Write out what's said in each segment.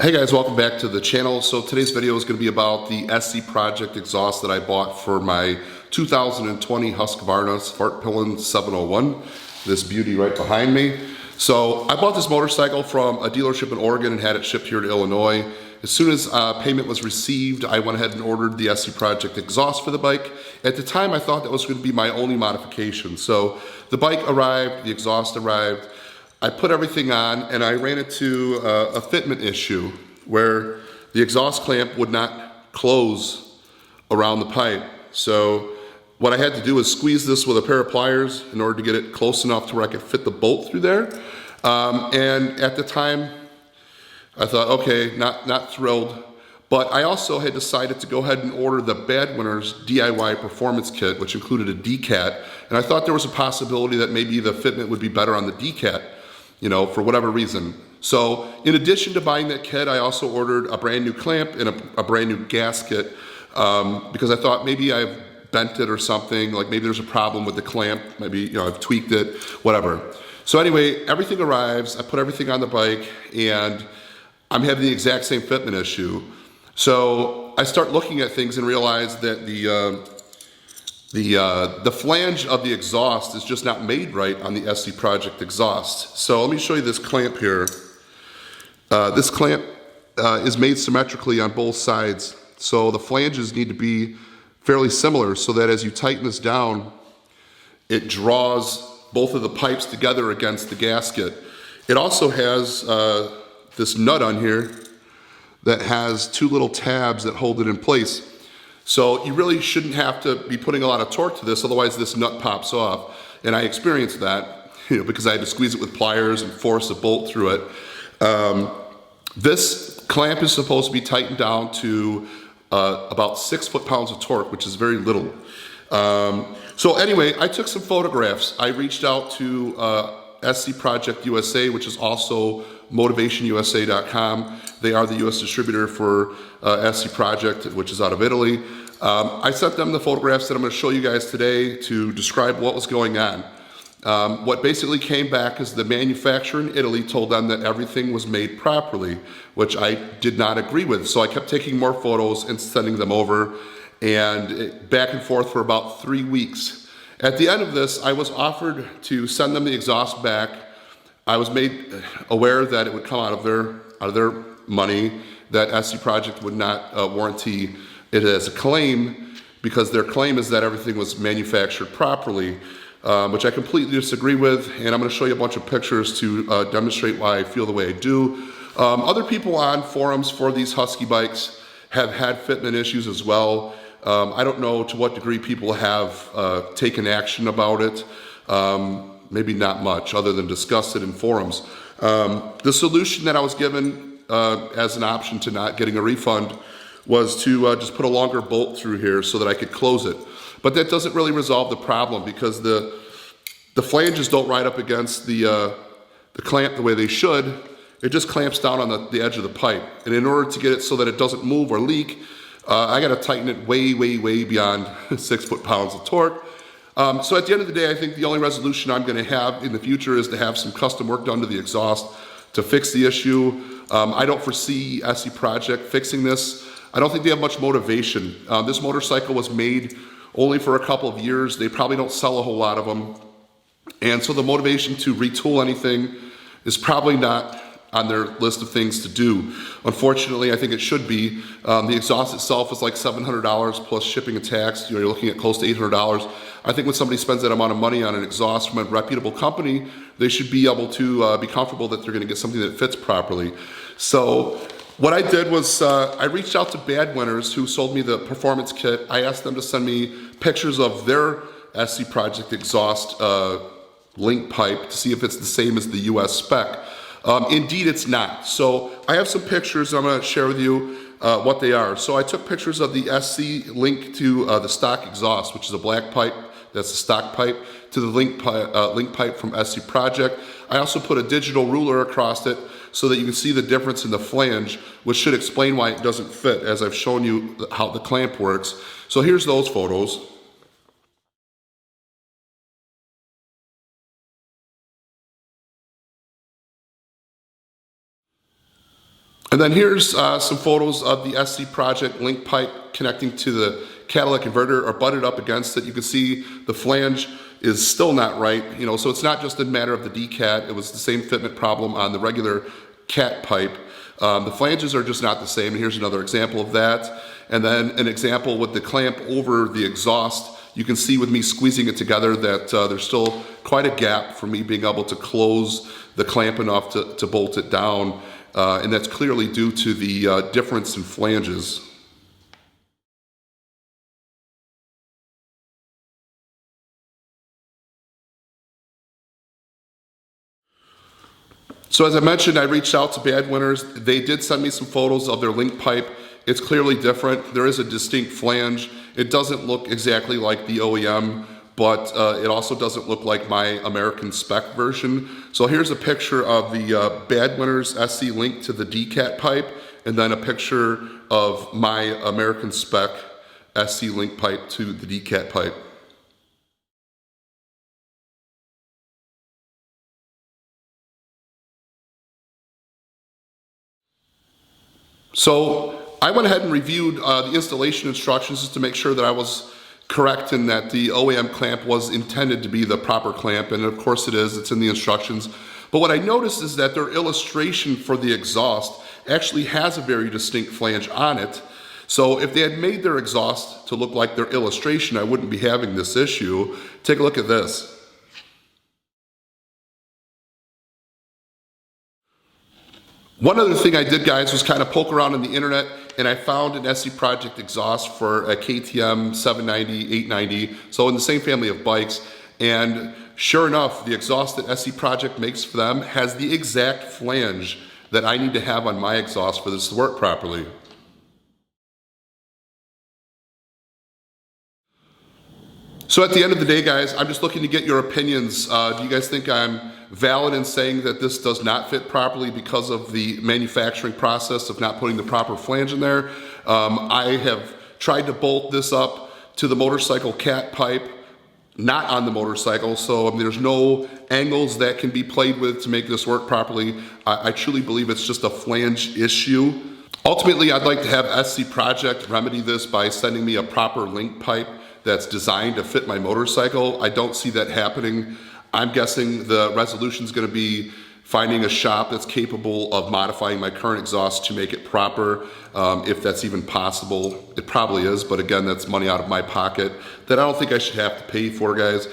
Hey guys, welcome back to the channel. So today's video is going to be about the SC Project exhaust that I bought for my 2020 Husqvarna Svartpilen 701. This beauty right behind me. So I bought this motorcycle from a dealership in Oregon and had it shipped here to Illinois. As soon as payment was received, I went ahead and ordered the SC Project exhaust for the bike. At the time, I thought that was going to be my only modification. So the bike arrived, the exhaust arrived. I put everything on and I ran into a fitment issue where the exhaust clamp would not close around the pipe. So what I had to do was squeeze this with a pair of pliers in order to get it close enough to where I could fit the bolt through there. And at the time, I thought, okay, not thrilled. But I also had decided to go ahead and order the Bad Winners DIY Performance Kit, which included a DCAT. And I thought there was a possibility that maybe the fitment would be better on the DCAT, for whatever reason. So in addition to buying that kit, I also ordered a brand new clamp and a brand new gasket because I thought maybe I've bent it or something, like maybe there's a problem with the clamp, maybe I've tweaked it, whatever. So anyway, everything arrives, I put everything on the bike and I'm having the exact same fitment issue. So I start looking at things and realize that the flange of the exhaust is just not made right on the SC Project exhaust. So let me show you this clamp here. This clamp is made symmetrically on both sides. So the flanges need to be fairly similar so that as you tighten this down, it draws both of the pipes together against the gasket. It also has this nut on here that has two little tabs that hold it in place. So you really shouldn't have to be putting a lot of torque to this, otherwise this nut pops off. And I experienced that, because I had to squeeze it with pliers and force a bolt through it. This clamp is supposed to be tightened down to about 6 foot-pounds of torque, which is very little. So anyway, I took some photographs. I reached out to SC Project USA, which is also motivationusa.com. They are the US distributor for SC Project, which is out of Italy. I sent them the photographs that I'm going to show you guys today to describe what was going on. What basically came back is the manufacturer in Italy told them that everything was made properly, which I did not agree with. So I kept taking more photos and sending them over, and back and forth for about 3 weeks. At the end of this, I was offered to send them the exhaust back. I was made aware that it would come out of their money, that SC Project would not warranty it as a claim because their claim is that everything was manufactured properly, which I completely disagree with, and I'm going to show you a bunch of pictures to demonstrate why I feel the way I do. Other people on forums for these Husky bikes have had fitment issues as well. I don't know to what degree people have taken action about it. Maybe not much, other than discuss it in forums. The solution that I was given as an option to not getting a refund was to just put a longer bolt through here so that I could close it. But that doesn't really resolve the problem because the flanges don't ride up against the clamp the way they should. It just clamps down on the edge of the pipe. And in order to get it so that it doesn't move or leak, I gotta tighten it way, way, way beyond 6 foot-pounds of torque. So at the end of the day, I think the only resolution I'm gonna have in the future is to have some custom work done to the exhaust to fix the issue. I don't foresee SC Project fixing this. I don't think they have much motivation. This motorcycle was made only for a couple of years. They probably don't sell a whole lot of them. And so the motivation to retool anything is probably not on their list of things to do. Unfortunately, I think it should be. The exhaust itself is like $700 plus shipping and tax. You're looking at close to $800. I think when somebody spends that amount of money on an exhaust from a reputable company, they should be able to be comfortable that they're gonna get something that fits properly. So what I did was I reached out to Bad Winners, who sold me the performance kit. I asked them to send me pictures of their SC Project exhaust link pipe to see if it's the same as the US spec. Indeed, it's not. So I have some pictures I'm going to share with you what they are. So I took pictures of the SC link to the stock exhaust, which is a black pipe. That's a stock pipe, to the link pipe from SC Project. I also put a digital ruler across it so that you can see the difference in the flange, which should explain why it doesn't fit, as I've shown you how the clamp works. So here's those photos. And then here's some photos of the SC Project link pipe connecting to the catalytic converter or butted up against it. You can see the flange is still not right, so it's not just a matter of the decat. It was the same fitment problem on the regular cat pipe. The flanges are just not the same. And here's another example of that. And then an example with the clamp over the exhaust. You can see with me squeezing it together that there's still quite a gap for me being able to close the clamp enough to bolt it down. And that's clearly due to the difference in flanges. So as I mentioned, I reached out to Badwinter's. They did send me some photos of their link pipe. It's clearly different. There is a distinct flange. It doesn't look exactly like the OEM, but it also doesn't look like my American spec version. So here's a picture of the Badwinter's SC link to the decat pipe, and then a picture of my American spec SC link pipe to the decat pipe. So I went ahead and reviewed the installation instructions just to make sure that I was correct in that the OEM clamp was intended to be the proper clamp, and of course it is, it's in the instructions. But what I noticed is that their illustration for the exhaust actually has a very distinct flange on it. So if they had made their exhaust to look like their illustration, I wouldn't be having this issue. Take a look at this. One other thing I did, guys, was kind of poke around on the internet, and I found an SC Project exhaust for a KTM 790, 890, so in the same family of bikes. And sure enough, the exhaust that SC Project makes for them has the exact flange that I need to have on my exhaust for this to work properly. So at the end of the day, guys, I'm just looking to get your opinions. Do you guys think I'm valid in saying that this does not fit properly because of the manufacturing process of not putting the proper flange in there? I have tried to bolt this up to the motorcycle cat pipe, not on the motorcycle, so there's no angles that can be played with to make this work properly. I truly believe it's just a flange issue. Ultimately, I'd like to have SC Project remedy this by sending me a proper link pipe that's designed to fit my motorcycle. I don't see that happening. I'm guessing the resolution is going to be finding a shop that's capable of modifying my current exhaust to make it proper, if that's even possible. It probably is, but again, that's money out of my pocket that I don't think I should have to pay for, guys.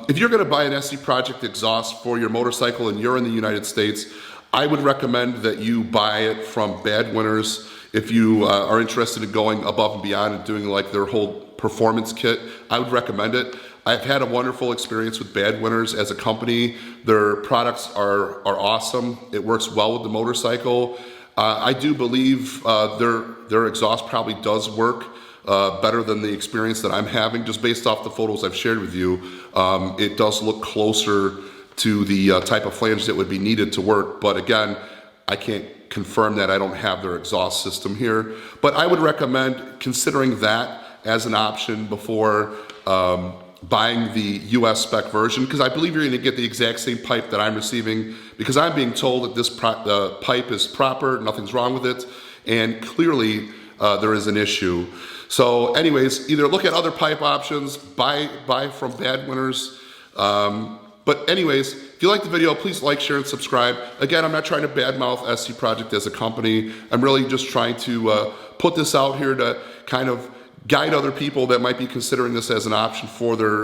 If you're going to buy an SC Project exhaust for your motorcycle and you're in the United States, I would recommend that you buy it from Badwinter's. If you are interested in going above and beyond and doing like their whole performance kit, I would recommend it. I've had a wonderful experience with Badwinter's as a company. Their products are awesome. It works well with the motorcycle. I do believe their exhaust probably does work better than the experience that I'm having, just based off the photos I've shared with you. It does look closer to the type of flange that would be needed to work, but again, I can't confirm that. I don't have their exhaust system here. But I would recommend considering that as an option before buying the US spec version, because I believe you're going to get the exact same pipe that I'm receiving, because I'm being told that this pipe is proper, nothing's wrong with it, and clearly there is an issue. So anyways, either look at other pipe options, buy from Badwinter's. But anyways, if you like the video, please like, share, and subscribe. Again, I'm not trying to badmouth SC Project as a company. I'm really just trying to put this out here to kind of guide other people that might be considering this as an option for their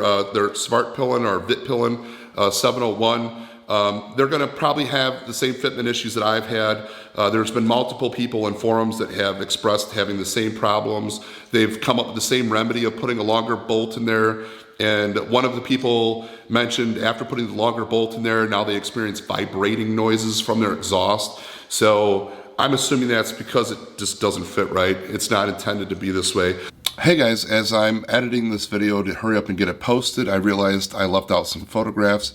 Svartpilen or Vitpilen 701. They're gonna probably have the same fitment issues that I've had. There's been multiple people in forums that have expressed having the same problems. They've come up with the same remedy of putting a longer bolt in there. And one of the people mentioned after putting the longer bolt in there, now they experience vibrating noises from their exhaust. So I'm assuming that's because it just doesn't fit right. It's not intended to be this way. Hey guys, as I'm editing this video to hurry up and get it posted, I realized I left out some photographs.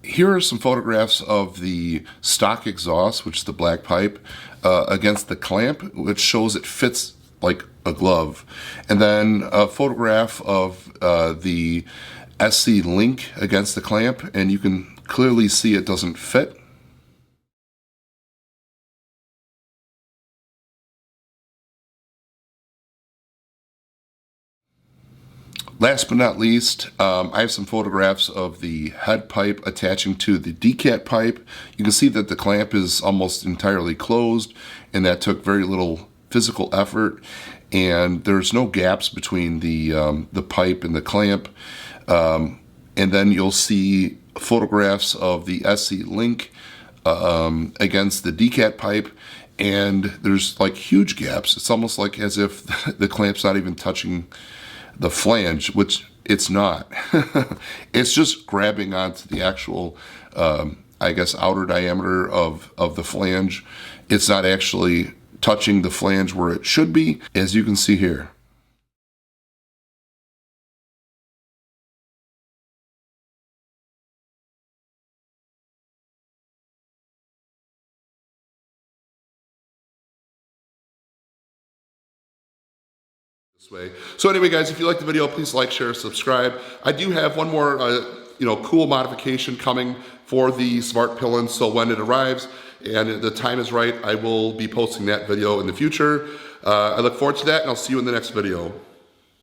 Here are some photographs of the stock exhaust, which is the black pipe, against the clamp, which shows it fits like a glove. And then a photograph of the SC link against the clamp, and you can clearly see it doesn't fit. Last but not least, I have some photographs of the head pipe attaching to the decat pipe. You can see that the clamp is almost entirely closed, and that took very little physical effort. And there's no gaps between the pipe and the clamp. And then you'll see photographs of the SC link against the decat pipe, and there's like huge gaps. It's almost like as if the clamp's not even touching the flange, which it's not. It's just grabbing onto the actual, I guess, outer diameter of the flange. It's not actually touching the flange where it should be, as you can see here. Way. So anyway, guys, if you like the video, please like, share, subscribe. I do have one more, cool modification coming for the Svartpilen. So when it arrives and the time is right, I will be posting that video in the future. I look forward to that, and I'll see you in the next video.